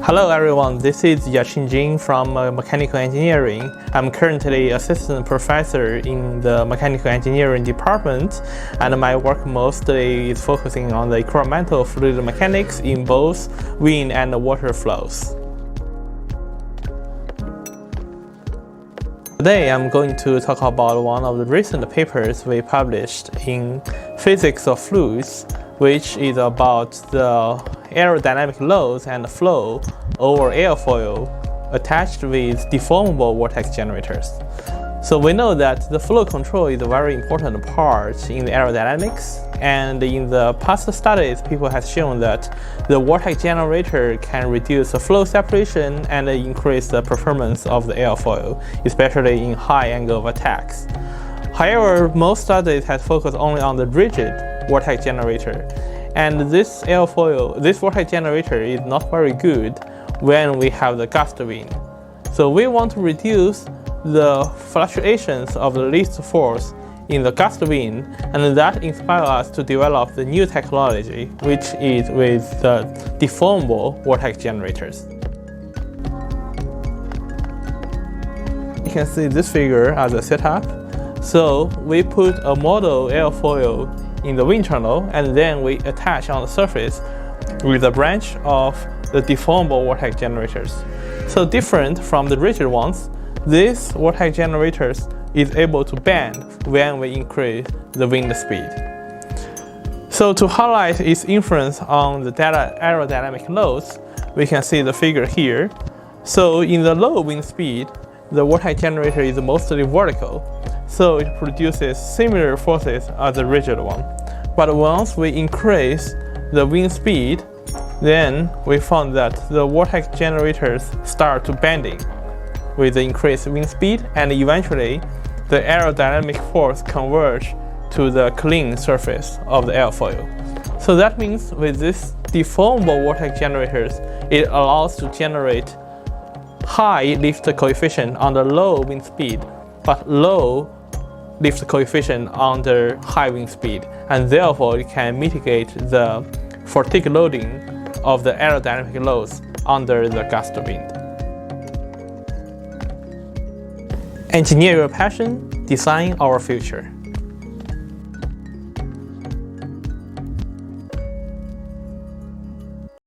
Hello everyone, this is Yaqing Jin from Mechanical Engineering. I'm currently Assistant Professor in the Mechanical Engineering department, and my work mostly is focusing on the experimental fluid mechanics in both wind and water flows. Today I'm going to talk about one of the recent papers we published in Physics of Fluids, which is about the aerodynamic loads and flow over airfoil attached with deformable vortex generators. So we know that the flow control is a very important part in the aerodynamics, and in the past studies people have shown that the vortex generator can reduce the flow separation and increase the performance of the airfoil, especially in high angle of attacks. However, most studies have focused only on the rigid vortex generator, and this vortex generator is not very good when we have the gust wind. So we want to reduce the fluctuations of the least force in the gust wind, and that inspired us to develop the new technology, which is with the deformable vortex generators. You can see this figure as a setup. So we put a model airfoil in the wind tunnel, and then we attach on the surface with a branch of the deformable vortex generators. So different from the rigid ones, these vortex generators is able to bend when we increase the wind speed. So to highlight its influence on the aerodynamic loads, we can see the figure here. So in the low wind speed, the vortex generator is mostly vertical, so it produces similar forces as the rigid one. But once we increase the wind speed, then we found that the vortex generators start to bending with the increased wind speed, and eventually the aerodynamic force converge to the clean surface of the airfoil. So that means with this deformable vortex generators, it allows to generate high lift coefficient under low wind speed, but low lift coefficient under high wind speed, and therefore it can mitigate the fatigue loading of the aerodynamic loads under the gust wind. Engineer your passion, design our future.